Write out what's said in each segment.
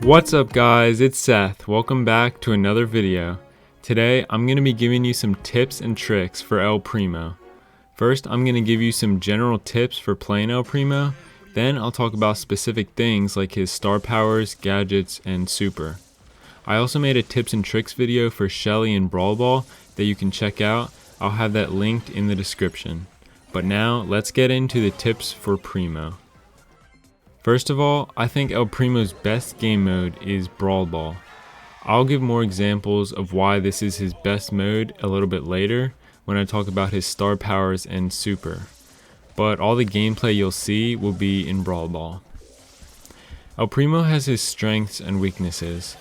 What's up guys, it's Seth. Welcome back to another video. Today I'm going to be giving you some tips and tricks for El Primo. First I'm going to give you some general tips for playing El Primo, then I'll talk about specific things like his star powers, gadgets, and super. I also made a tips and tricks video for Shelly and Brawl that you can check out. I'll have that linked in the description. But now let's get into the tips for Primo. First of all, I think El Primo's best game mode is Brawl. I'll give more examples of why this is his best mode a little bit later when I talk about his star powers and super. But all the gameplay you'll see will be in Brawl. El Primo has his strengths and weaknesses.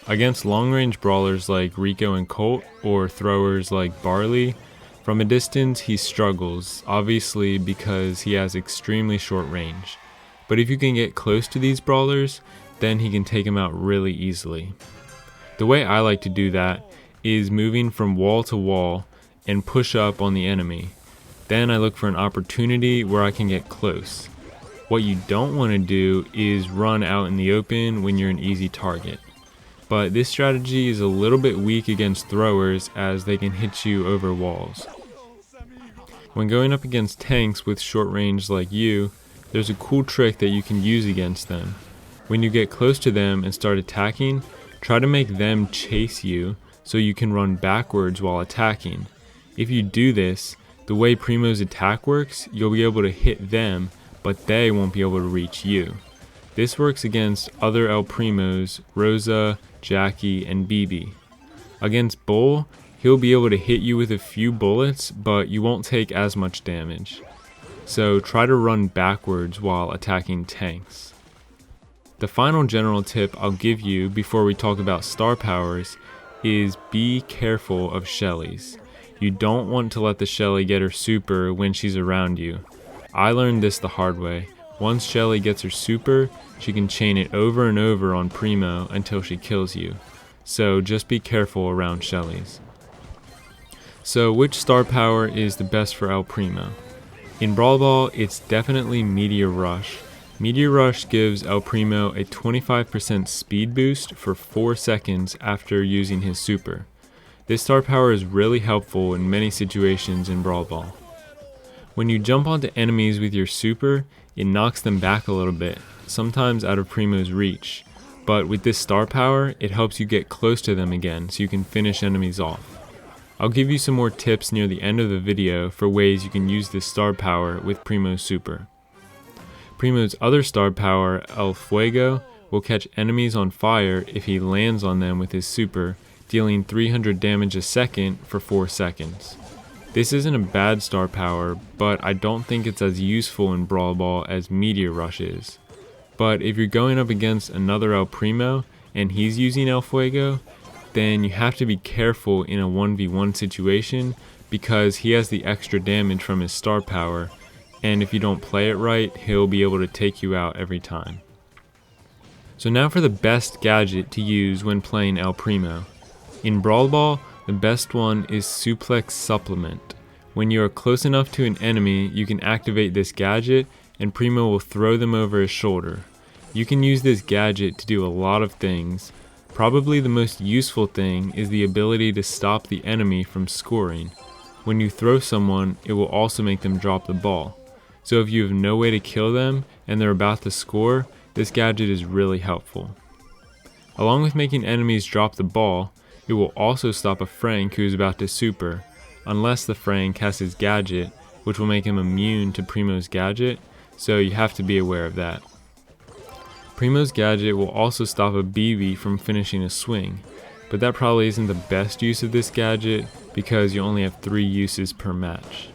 Against long-range brawlers like Rico and Colt, or throwers like Barley, from a distance he struggles, obviously because he has extremely short range. But if you can get close to these brawlers, then he can take them out really easily. The way I like to do that is moving from wall to wall and push up on the enemy. Then I look for an opportunity where I can get close. What you don't want to do is run out in the open when you're an easy target. But this strategy is a little bit weak against throwers as they can hit you over walls. When going up against tanks with short range like you, there's a cool trick that you can use against them. When you get close to them and start attacking, try to make them chase you so you can run backwards while attacking. If you do this, the way Primo's attack works, you'll be able to hit them, but they won't be able to reach you. This works against other El Primos, Rosa, Jackie, and BB. Against Bull, he'll be able to hit you with a few bullets, but you won't take as much damage. So try to run backwards while attacking tanks. The final general tip I'll give you before we talk about star powers is be careful of Shellys. You don't want to let the Shelly get her super when she's around you. I learned this the hard way. Once Shelly gets her super, she can chain it over and over on Primo until she kills you. So just be careful around Shellys. So which star power is the best for El Primo? In Brawl, it's definitely Meteor Rush. Meteor Rush gives El Primo a 25% speed boost for 4 seconds after using his super. This star power is really helpful in many situations in Brawl. When you jump onto enemies with your super, it knocks them back a little bit, sometimes out of Primo's reach. But with this star power, it helps you get close to them again so you can finish enemies off. I'll give you some more tips near the end of the video for ways you can use this star power with Primo's super. Primo's other star power, El Fuego, will catch enemies on fire if he lands on them with his super, dealing 300 damage a second for 4 seconds. This isn't a bad star power, but I don't think it's as useful in Brawl as Meteor Rush is. But if you're going up against another El Primo and he's using El Fuego, then you have to be careful in a 1v1 situation because he has the extra damage from his star power, and if you don't play it right, he'll be able to take you out every time. So now for the best gadget to use when playing El Primo. In Brawl, the best one is Suplex Supplement. When you are close enough to an enemy, you can activate this gadget and Primo will throw them over his shoulder. You can use this gadget to do a lot of things. Probably the most useful thing is the ability to stop the enemy from scoring. When you throw someone, it will also make them drop the ball. So if you have no way to kill them and they're about to score, this gadget is really helpful. Along with making enemies drop the ball, it will also stop a Frank who is about to super, unless the Frank has his gadget, which will make him immune to Primo's gadget, so you have to be aware of that. Primo's gadget will also stop a BB from finishing a swing, but that probably isn't the best use of this gadget because you only have 3 uses per match.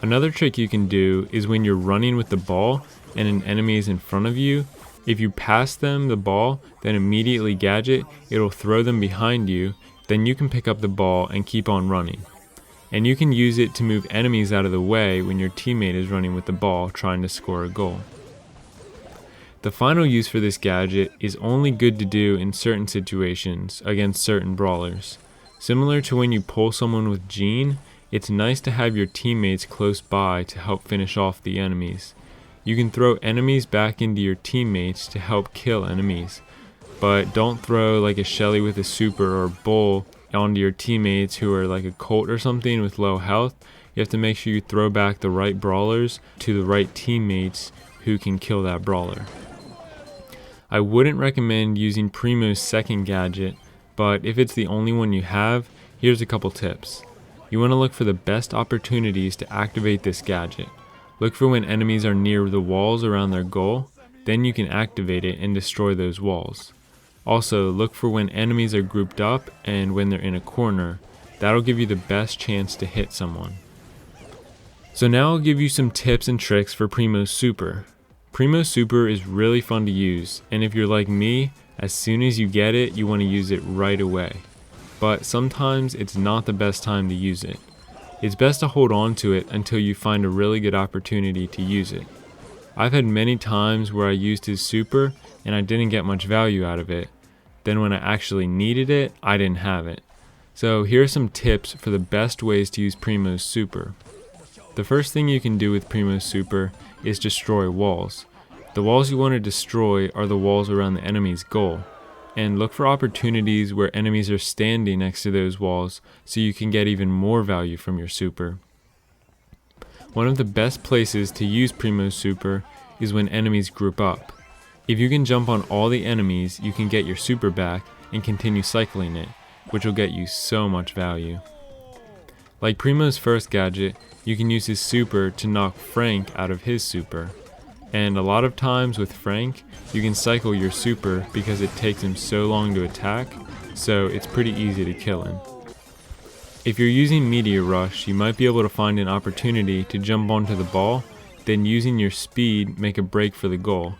Another trick you can do is when you're running with the ball and an enemy is in front of you, if you pass them the ball, then immediately gadget, it'll throw them behind you, then you can pick up the ball and keep on running. And you can use it to move enemies out of the way when your teammate is running with the ball trying to score a goal. The final use for this gadget is only good to do in certain situations against certain brawlers. Similar to when you pull someone with Jean, it's nice to have your teammates close by to help finish off the enemies. You can throw enemies back into your teammates to help kill enemies, but don't throw like a Shelly with a super or bull onto your teammates who are like a Colt or something with low health. You have to make sure you throw back the right brawlers to the right teammates who can kill that brawler. I wouldn't recommend using Primo's second gadget, but if it's the only one you have, here's a couple tips. You want to look for the best opportunities to activate this gadget. Look for when enemies are near the walls around their goal, then you can activate it and destroy those walls. Also, look for when enemies are grouped up and when they're in a corner. That'll give you the best chance to hit someone. So now I'll give you some tips and tricks for Primo's super. Primo's super is really fun to use, and if you're like me, as soon as you get it, you want to use it right away. But sometimes it's not the best time to use it. It's best to hold on to it until you find a really good opportunity to use it. I've had many times where I used his super and I didn't get much value out of it. Then when I actually needed it, I didn't have it. So here are some tips for the best ways to use Primo's super. The first thing you can do with Primo's super is destroy walls. The walls you want to destroy are the walls around the enemy's goal. And look for opportunities where enemies are standing next to those walls so you can get even more value from your super. One of the best places to use Primo's super is when enemies group up. If you can jump on all the enemies, you can get your super back and continue cycling it, which will get you so much value. Like Primo's first gadget, you can use his super to knock Frank out of his super. And a lot of times with Frank, you can cycle your super because it takes him so long to attack, so it's pretty easy to kill him. If you're using Meteor Rush, you might be able to find an opportunity to jump onto the ball, then using your speed make a break for the goal.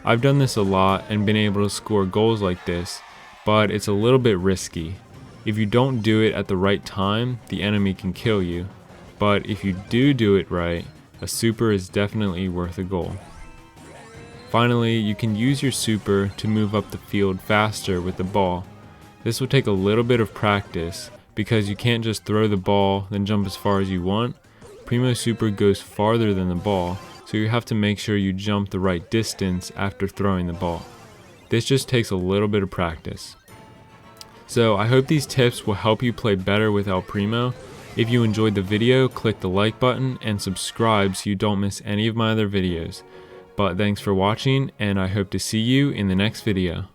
I've done this a lot and been able to score goals like this, but it's a little bit risky. If you don't do it at the right time, the enemy can kill you. But if you do it right, a super is definitely worth a goal. Finally, you can use your super to move up the field faster with the ball. This will take a little bit of practice because you can't just throw the ball then jump as far as you want. Primo's super goes farther than the ball, so you have to make sure you jump the right distance after throwing the ball. This just takes a little bit of practice. So I hope these tips will help you play better with El Primo. If you enjoyed the video, click the like button and subscribe so you don't miss any of my other videos. But thanks for watching, and I hope to see you in the next video.